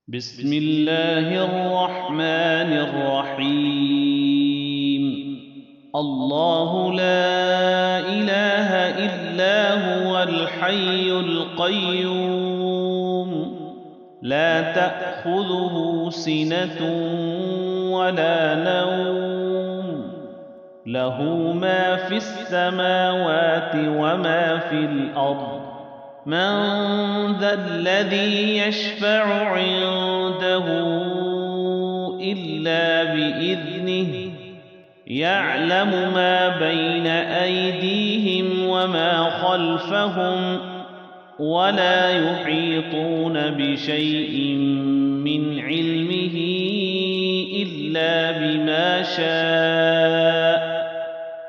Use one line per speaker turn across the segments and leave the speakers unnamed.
بسم الله الرحمن الرحيم. الله لا إله إلا هو الحي القيوم، لا تأخذه سنة ولا نوم، له ما في السماوات وما في الأرض. من ذا الذي يشفع عنده إلا بإذنه، يعلم ما بين أيديهم وما خلفهم، ولا يحيطون بشيء من علمه إلا بما شاء.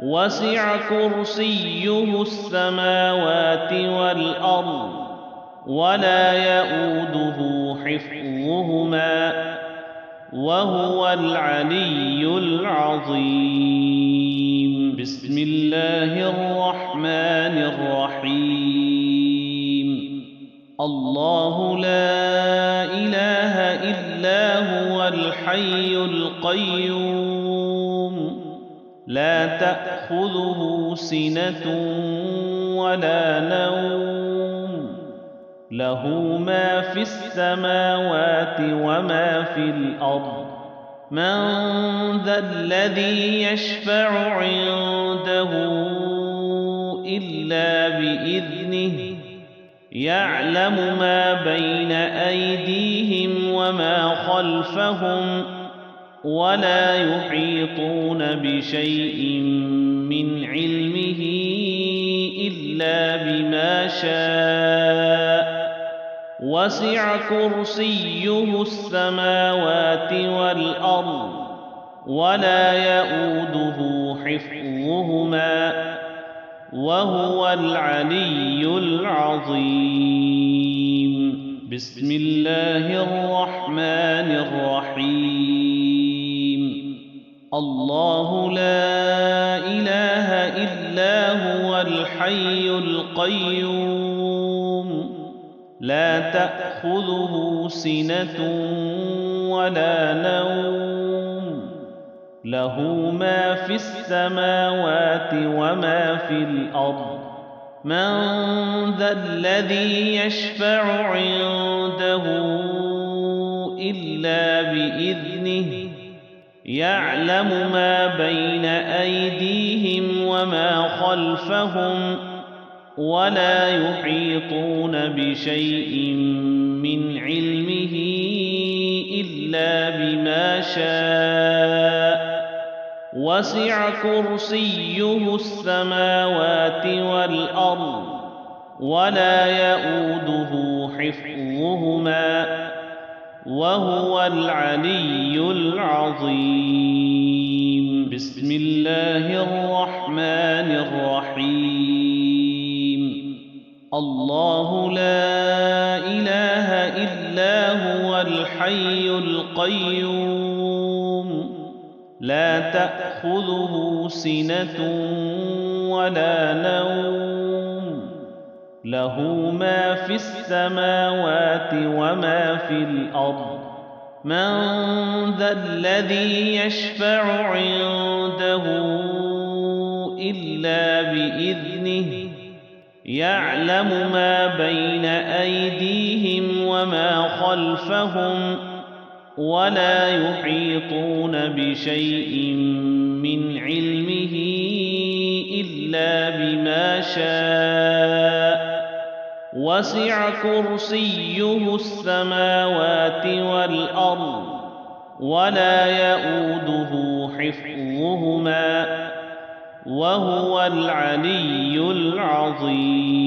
وسع كرسيه السماوات والأرض، ولا يؤوده حفظهما، وهو العلي العظيم. بسم الله الرحمن الرحيم. الله لا إله إلا هو الحي القيوم، لا تأخذه سنة ولا نوم، له ما في السماوات وما في الأرض. من ذا الذي يشفع عنده إلا بإذنه، يعلم ما بين أيديهم وما خلفهم، ولا يحيطون بشيء من علمه إلا بما شاء. وسع كرسيه السماوات والأرض، ولا يؤوده حفظهما، وهو العلي العظيم. بسم الله الرحمن الرحيم. الله لا إله إلا هو الحي القيوم، لا تأخذه سنة ولا نوم، له ما في السماوات وما في الأرض. من ذا الذي يشفع عنده إلا بإذنه، يعلم ما بين أيديهم وما خلفهم، ولا يحيطون بشيء من علمه إلا بما شاء. وسع كرسيه السماوات والأرض، ولا يؤوده حفظهما، وهو العلي العظيم. بسم الله الرحمن الرحيم. الله لا إله إلا هو الحي القيوم، لا تأخذه سنة ولا نوم، له ما في السماوات وما في الأرض. من ذا الذي يشفع عنده إلا بإذنه، يعلم ما بين أيديهم وما خلفهم، ولا يحيطون بشيء من علمه إلا بما شاء. وسع كرسيه السماوات والأرض، ولا يؤوده حفظهما، وهو العلي العظيم.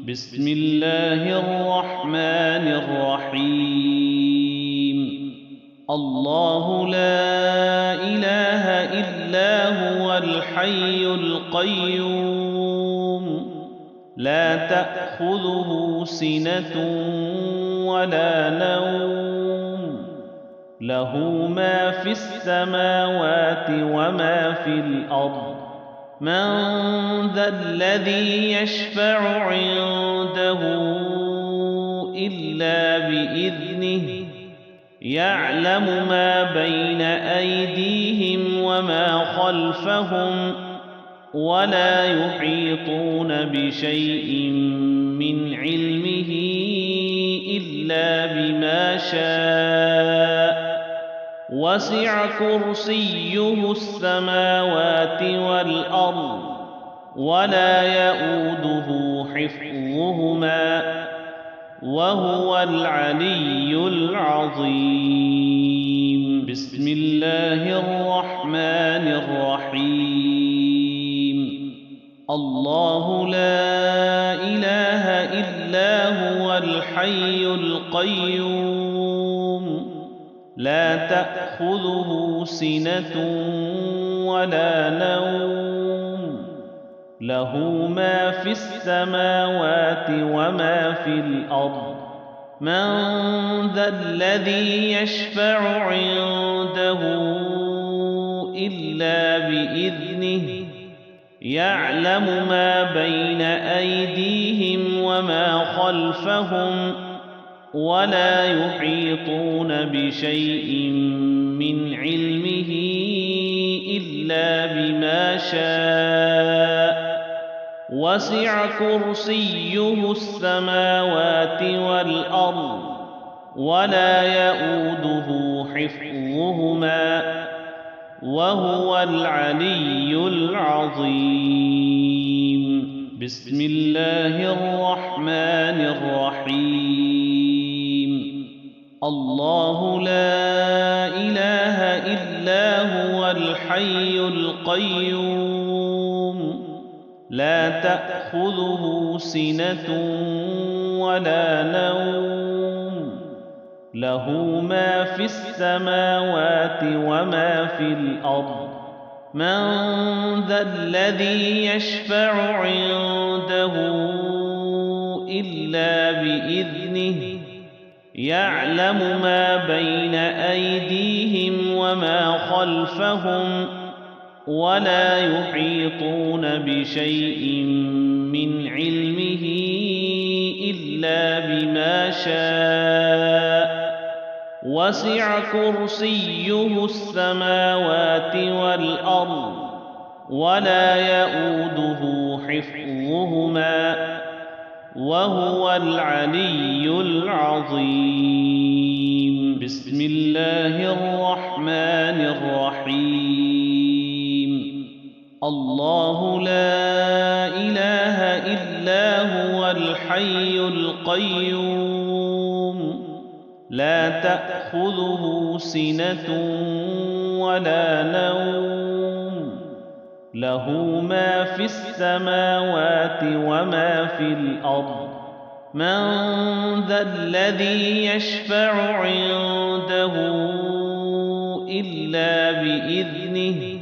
بسم الله الرحمن الرحيم. الله لا إله إلا هو الحي القيوم، لا تأخذه سنة ولا نوم، له ما في السماوات وما في الأرض. من ذا الذي يشفع عنده إلا بإذنه يعلم ما بين أيديهم وما خلفهم ولا يحيطون بشيء من علمه إلا بما شاء وسع كرسيه السماوات والأرض ولا يؤوده حفظهما وهو العلي العظيم. بسم الله الرحمن الرحيم. الله لا إله إلا هو الحي القيوم لا تأخذه سنة ولا نوم له ما في السماوات وما في الأرض من ذا الذي يشفع عنده إلا بإذنه يعلم ما بين أيديهم وما خلفهم ولا يحيطون بشيء من علمه إلا بما شاء وسع كرسيه السماوات والأرض ولا يؤوده حفظهما وهو العلي العظيم. بسم الله الرحمن الرحيم. الله لا إله إلا هو الحي القيوم لا تأخذه سنة ولا نوم له ما في السماوات وما في الأرض من ذا الذي يشفع عنده إلا بإذنه يعلم ما بين أيديهم وما خلفهم ولا يحيطون بشيء من علمه إلا بما شاء وسع كرسيه السماوات والأرض ولا يؤوده حفظهما وهو العلي العظيم. بسم الله الرحمن الرحيم. الله لا إله إلا هو الحي القيوم لا تأخذه سنة ولا نوم له ما في السماوات وما في الأرض من ذا الذي يشفع عنده إلا بإذنه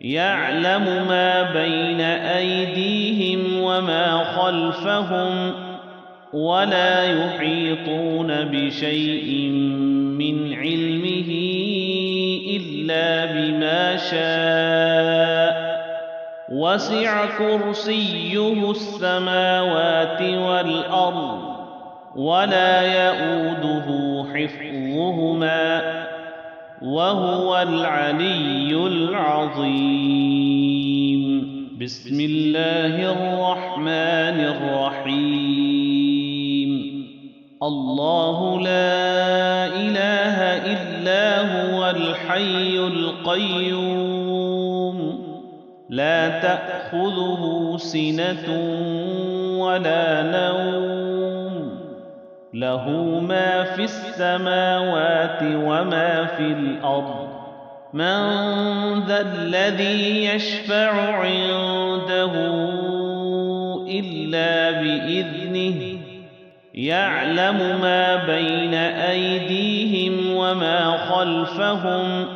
يعلم ما بين أيديهم وما خلفهم ولا يحيطون بشيء من علمه إلا بما شاء وسع كرسيه السماوات والأرض ولا يؤوده حفظهما وهو العلي العظيم. بسم الله الرحمن الرحيم. الله لا إله إلا هو الحي القيوم لا تأخذه سنة ولا نوم له ما في السماوات وما في الأرض من ذا الذي يشفع عنده إلا بإذنه يعلم ما بين أيديهم وما خلفهم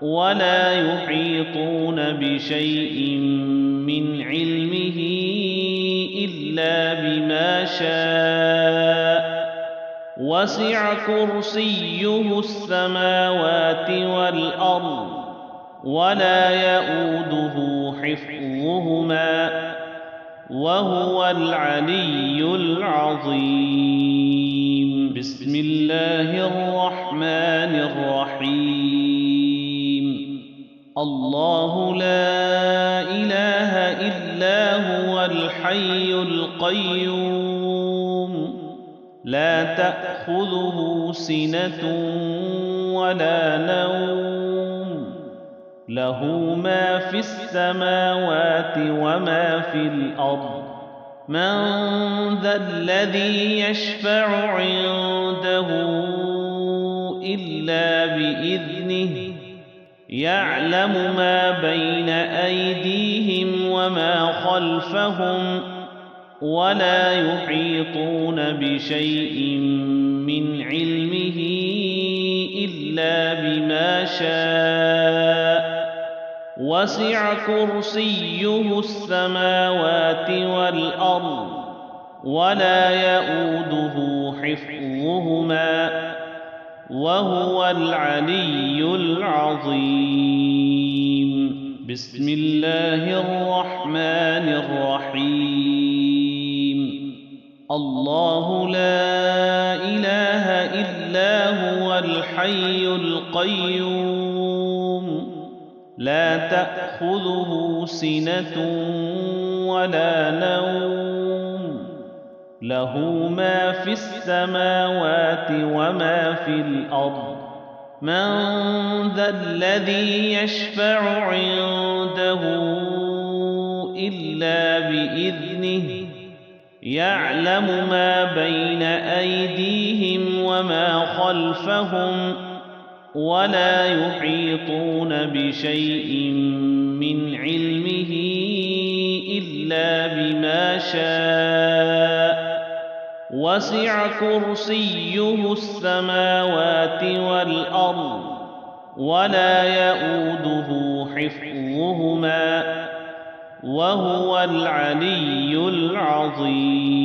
ولا يحيطون بشيء من علمه إلا بما شاء وسع كرسيه السماوات والأرض ولا يؤوده حفظهما وهو العلي العظيم. بسم الله الرحمن الرحيم الله لا إله إلا هو الحي القيوم لا تأخذه سنة ولا نوم له ما في السماوات وما في الأرض من ذا الذي يشفع عنده إلا بإذنه يعلم ما بين أيديهم وما خلفهم ولا يحيطون بشيء من علمه إلا بما شاء وسع كرسيه السماوات والأرض ولا يؤوده حفظهما وهو العلي العظيم بسم الله الرحمن الرحيم الله لا إله إلا هو الحي القيوم لا تأخذه سنة ولا نوم له ما في السماوات وما في الأرض من ذا الذي يشفع عنده إلا بإذنه يعلم ما بين أيديهم وما خلفهم ولا يحيطون بشيء من علمه إلا بما شاء وسع كرسيه السماوات والأرض ولا يؤوده حفظهما وهو العلي العظيم